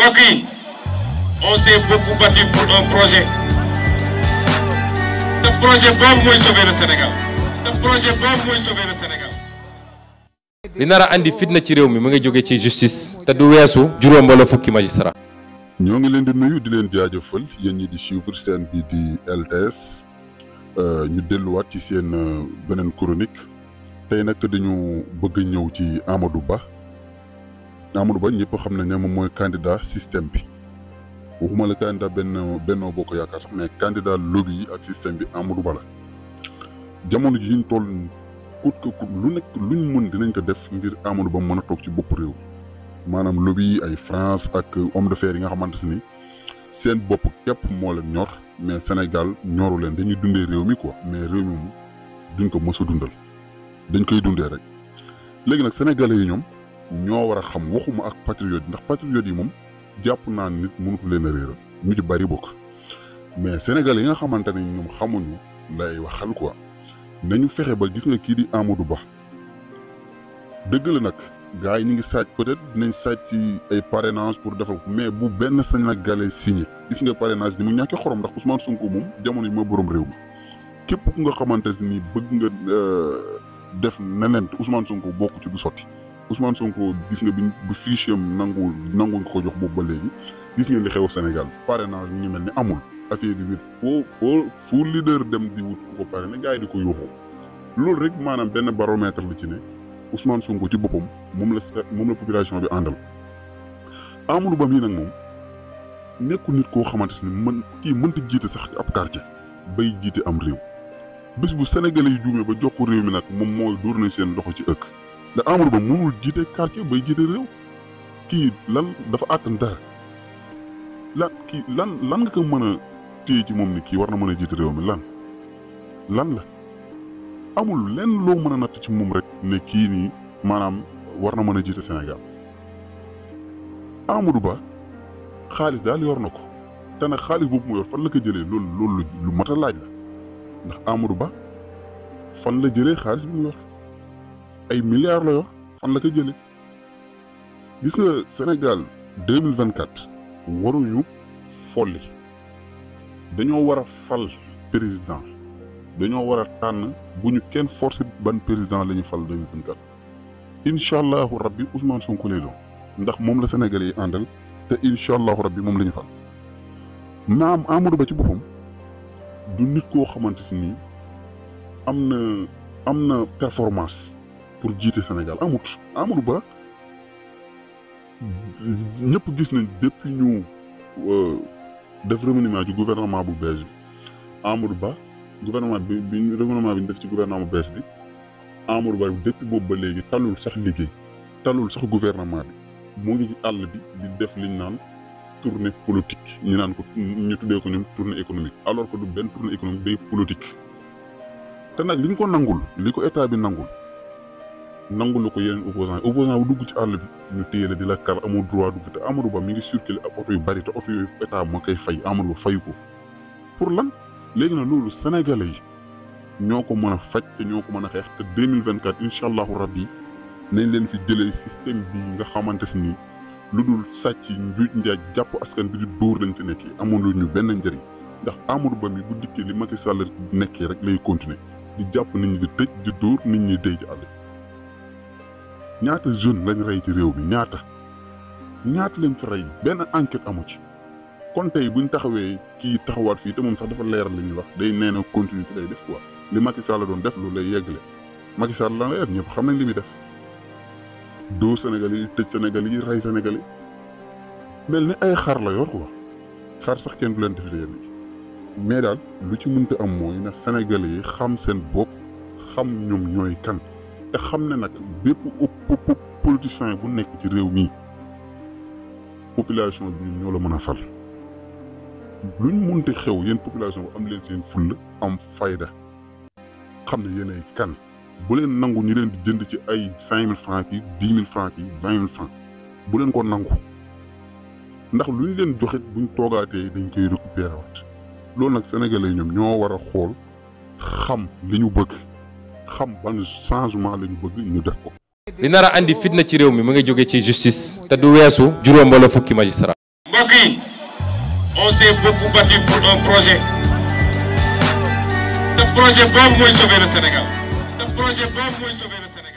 mbokk yi on s'est beaucoup battu pour un projet. te projet boobu mooy sauver le Sénégal. li nar a andi fitna ci réew mi mu ngi jóge ci justice te du weesu juróom wala fukki magistrat. ñoo ngi leen di nuyu di leen jaajëfal yéen ñi di suivre seen bi di LTS ñu delluwaat ci seen beneen chronique tey nag dañu bëgg ñëw ci Amadou Ba ñëpp xam nañ ne moom mooy candidat système bi waxuma la candidat Benno Bokk Yaakaar sax mais candidat lobby yi ak système bi Amadou Ba la jamono ji ñu toll kut ko kut lu nekk luñ mën dinañ ko def ngir Amadou Ba mën a toog ci bopp réew maanaam lobby yi ay France ak homme d'affaires yi nga xamante ni seen bopp képp moo leen ñor mais Sénégal ñoru leen dañuy dundee réew mi quoi mais réew mi moom duñ ko mës a dundal dañ koy dundee rek léegi nag sénégalais yi ñoom ñoo war a xam waxuma ak patriote ndax patriote yi moom jàpp naa nit mënut leen a réeral ñu ci bari bokk mais sénégalais yi nga xamante ne ñoom xamuñu lay waxal quoi nañu fexe ba gis nga kii di Amadou Ba dëgg la nag gars yi ñu ngi sàcc peut-être dinañ sàcc ci ay parrainage pour defal ko mais bu benn sénégalais signé gis nga parrainage ni mu ñàkkee xorom ndax Ousmane Sonko moom jamono yi mooy borom réew mi képp ku nga xamante ni bëgg nga def neneen te Ousmane Sonko bokk ci du sotti Ousmane Sonko gis nga bu fichier am nanguñ ko jox boobu ba léegi gis ngeen li xew Sénégal parrainage ñu mel ni amul affaire yi fu leader dem di wut ko parrainé gars yi di ko yuuxu loolu rek maanaam benn baromètre la ci ne Ousmane Sonko ci boppam moom la population bi àndal Amadou Ba mii nag moom nekkul nit koo xamante ni kii mënta jiite sax ab quartier bay jiite am réew bés bu Sénégalais yi juumee ba jox ko réew mi nag moom mooy dóor na seen loxo ci ëkk ndax Amadou Ba mënul jiite quartier bay jiite réew kii lan dafa àttan dara lan nga ko mën a téye ci moom ni kii war na mën a jiite réew mi lan la amul lenn loo mën a natt ci moom rek ne kii nii maanaam war na mën a jiite Sénégal Amadou Ba xaalis daal yor na ko te nag xaalis boobu mu yor fan la ko jëlee loolu lu mat a laaj la ndax Amadou Ba fan la jëlee xaalis bi mu yor ay milliards la yor fan la ko jëlee gis nga Sénégal 2024 waruñu folli dañoo war a fal président dañoo war a tànn bu ñu kenn forcé ban président la ñu fal 2024 incha allahu rabbi Ousmane Sonko lay doon ndax moom la Sénégalais yi àndal te incha allahu rabbi moom la ñu fal naam Amadou Ba ci boppam du nit koo xamante si nii am na performance pour jiite Sénégal amut Amadou Ba ñëpp gis nañ depuis ñu def remaniement ci gouvernement bu bees bi Amadou Ba gouvernement bi remaniement bi ñu def ci gouvernement bu bees bi Amadou Ba depuis boobu ba léegi talul sax liggéey talul sax gouvernement bi mu ngi ci àll bi di def liñ naan tournée politique ñu naan ko ñu tuddee ko ñun tournée économique alors que du benn tournée économique day politique te nag liñ ko nangul li ko état bi nangul ko yeneen opposant bu dugg ci àll bi ñu téye la di la kar amul droit dugg te Amadou Ba mi ngi circulé ak oto yu bari te oto yooyu état moo koy fay Amadou Ba fayu ko pour lan léegi nag loolu sénégalais yi ñoo ko mën a faj te ñoo ko mën a xeex te 2024 incha allahu rabbi nañ leen fi jëlee système bi nga xamante si nii lu dul sàcc njuuj njaaj jàpp askan bi di dóor lañ fi nekkee amul ñu benn njëriñ ndax Amadou Ba mi bu dikkee li Macky Sall nekkee rek lay continuer di jàpp nit ñi di tëj di dóor nit ñi dee ci àll ñaata jeune lañ rey ci réew mi ñaata lañ fi rey benn enquête amu ci kon tey buñ taxawee kii taxawaat fii te moom sax dafa leeral li ñuy wax day nee na continuité lay def quoi li Macky Sall doon def loolu lay yeggale Macky Sall lan lay def ñëpp xam nañ li muy def doo Sénégal yi tëj Sénégal yi rey Sénégal yi mel ni ay xar la yor quoi xar sax kenn du leen def yenn yi mais daal lu ci mënta am mooy na Sénégalais yi xam seen bopp xam ñoom ñooy kan te xam ne nag bépp politicien bu nekk ci réew mi population bi ñoo la mën a fal luñ mënti xew yéen population bu am leen seen fulla am fayda xam ne yéenay kan bu leen nangu ñu leen di jënd ci ay 5000 francs yi 10 000 francs yi 20 000 francs bu leen ko nangu ndax lu ñu leen joxit buñ toogaatee dañ koy récupérer waat loolu nag sénégalais yi ñoom ñoo war a xool xam li ñu bëgg xam ban changement la ñu bëgg ñu def ko. li nar a andi fitna ci réew mi mu ngi jóge ci justice te du weesu juróom wala fukki magistrat. mbokk yi on s'est beaucoup battu pour un projet. Ce projet boobu mooy sauver le Sénégal. Ce projet boobu mooy sauver le Sénégal.